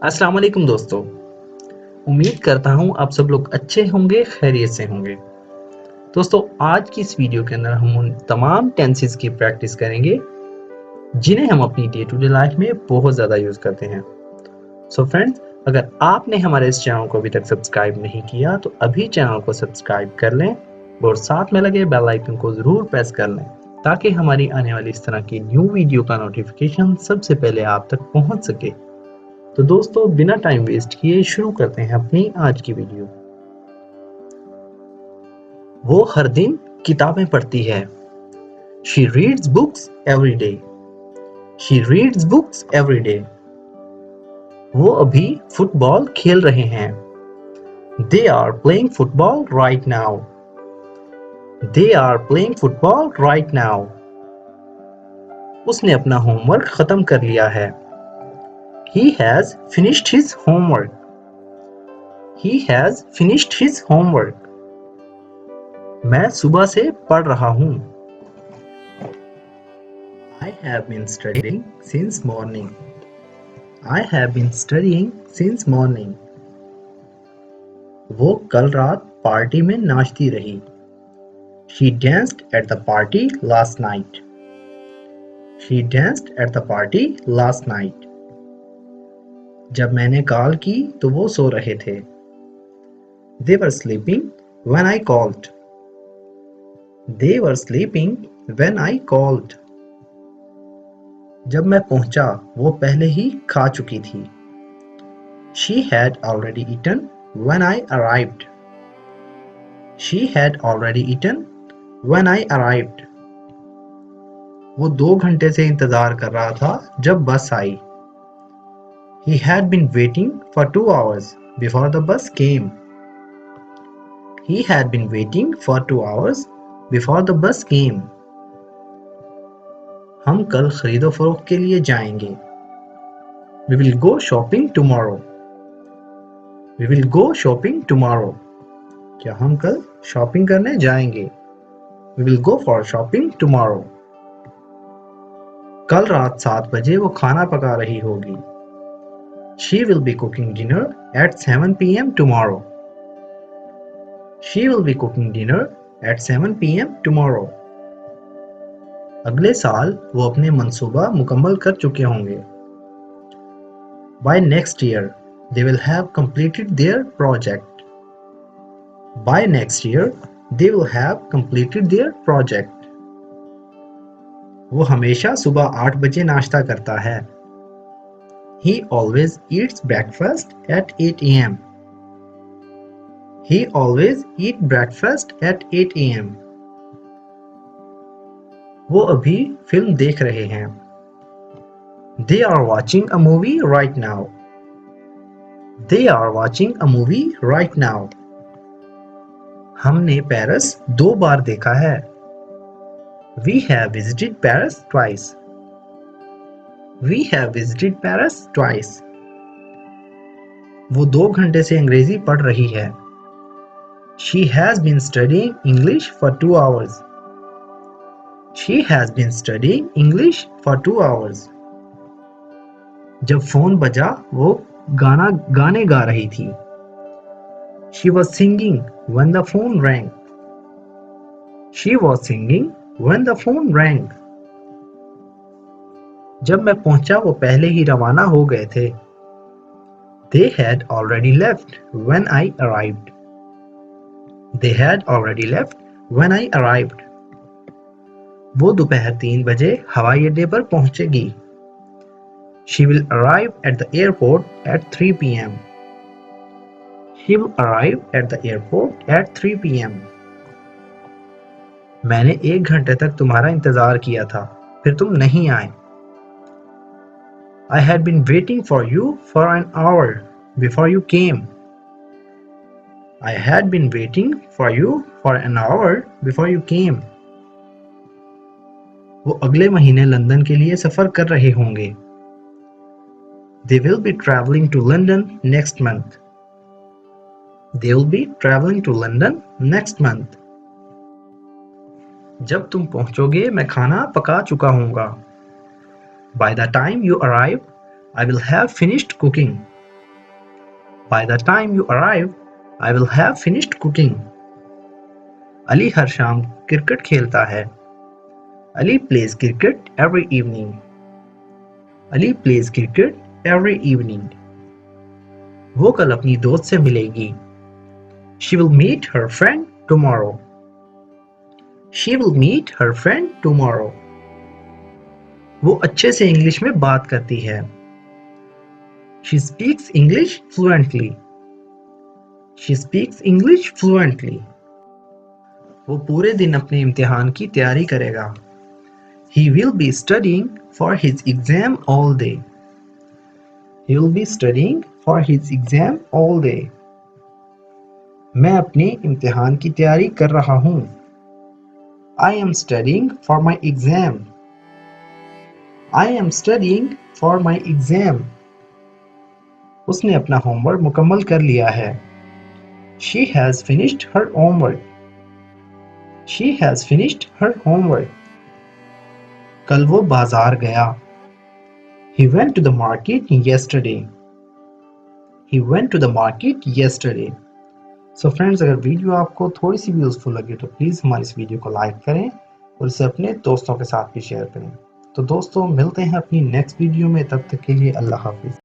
अस्सलाम वालेकुम दोस्तों। उम्मीद करता हूँ आप सब लोग अच्छे होंगे, खैरियत से होंगे। दोस्तों, आज की इस वीडियो के अंदर हम उन तमाम टेंसेस की प्रैक्टिस करेंगे जिन्हें हम अपनी डे टू डे लाइफ में बहुत ज़्यादा यूज़ करते हैं। सो फ्रेंड्स, अगर आपने हमारे इस चैनल को अभी तक सब्सक्राइब नहीं किया तो अभी चैनल को सब्सक्राइब कर लें और साथ में लगे बेल आइकन को ज़रूर प्रेस कर लें ताकि हमारी आने वाली इस तरह की न्यू वीडियो का नोटिफिकेशन सबसे पहले आप तक पहुंच सके। तो दोस्तों, बिना टाइम वेस्ट किए शुरू करते हैं अपनी आज की वीडियो। वो हर दिन किताबें पढ़ती है। She reads books every day. She reads books every day. वो अभी फुटबॉल खेल रहे हैं। They are playing football right now. They are playing football right now. उसने अपना होमवर्क खत्म कर लिया है। He has finished his homework. He has finished his homework. मैं सुबह से पढ़ रहा हूँ। I have been studying since morning. I have been studying since morning. वो कल रात पार्टी में नाचती रही। She danced at the party last night. She danced at the party last night. जब मैंने कॉल की तो वो सो रहे थे। They were sleeping when I called. They were sleeping when I called. जब मैं पहुंचा वो पहले ही खा चुकी थी। She had already eaten when I arrived. She had already eaten when I arrived. वो 2 घंटे से इंतजार कर रहा था जब बस आई। He had been waiting for 2 hours before the bus came. He had been waiting for 2 hours before the bus came. हम कल खरीदो फरोख्त के लिए जाएंगे। We will go shopping tomorrow. We will go shopping tomorrow. क्या हम कल शॉपिंग करने जाएंगे? We will go for shopping tomorrow. कल रात 7 बजे वो खाना पका रही होगी। She will be cooking dinner at 7 p.m. tomorrow. She will be cooking dinner at 7 p.m. tomorrow. अगले साल वो अपने मंसूबा मुकम्मल कर चुके होंगे। By next year, they will have completed their project. By next year, they will have completed their project. वो हमेशा सुबह 8 बजे नाश्ता करता है। He always eats breakfast at 8 a.m. He always eats breakfast at 8 a.m. वो अभी फिल्म देख रहे हैं। They are watching a movie right now. They are watching a movie right now. हमने पेरिस 2 बार देखा है। We have visited Paris twice. We have visited Paris twice. वो 2 घंटे से अंग्रेजी पढ़ रही है। She has been studying English for 2 hours. She has been studying English for 2 hours. जब फोन बजा वो गाने गा रही थी। She was singing when the phone rang. She was singing when the phone rang. जब मैं पहुंचा वो पहले ही रवाना हो गए थे। They had already left when I arrived. They had already left when I arrived. वो दोपहर 3 बजे हवाई अड्डे पर पहुंचेगी। She will arrive at the airport at 3 p.m. She will arrive at the airport at 3 p.m. मैंने 1 घंटे तक तुम्हारा इंतजार किया था, फिर तुम नहीं आए। I had been waiting for you for an hour before you came. I had been waiting for you for an hour before you came. वो अगले महीने लंदन के लिए सफर कर रहे होंगे। They will be traveling to London next month. They will be traveling to London next month. जब तुम पहुंचोगे मैं खाना पका चुका हूँगा। By the time you arrive, I will have finished cooking. By the time you arrive, I will have finished cooking. Ali हर शाम cricket खेलता है. Ali plays cricket every evening. Ali plays cricket every evening. वो कल अपनी दोस्त से मिलेगी. She will meet her friend tomorrow. She will meet her friend tomorrow. वो अच्छे से इंग्लिश में बात करती है. She speaks English fluently. She speaks English fluently. वो पूरे दिन अपने इम्तिहान की तैयारी करेगा. He will be studying for his exam all day. He will be studying for his exam all day. मैं अपने इम्तिहान की तैयारी कर रहा हूँ. I am studying for my exam. I am studying for my exam. उसने अपना होमवर्क मुकम्मल कर लिया है. She has finished her homework. She has finished her homework. कल वो बाजार गया. He went to the market yesterday. He went to the market yesterday. So friends, अगर वीडियो आपको थोड़ी सी भी यूजफुल लगे तो प्लीज़ हमारी इस वीडियो को लाइक करें और इसे अपने दोस्तों के साथ भी शेयर करें. तो दोस्तों मिलते हैं अपनी नेक्स्ट वीडियो में. तब तक के लिए अल्लाह हाफिज़.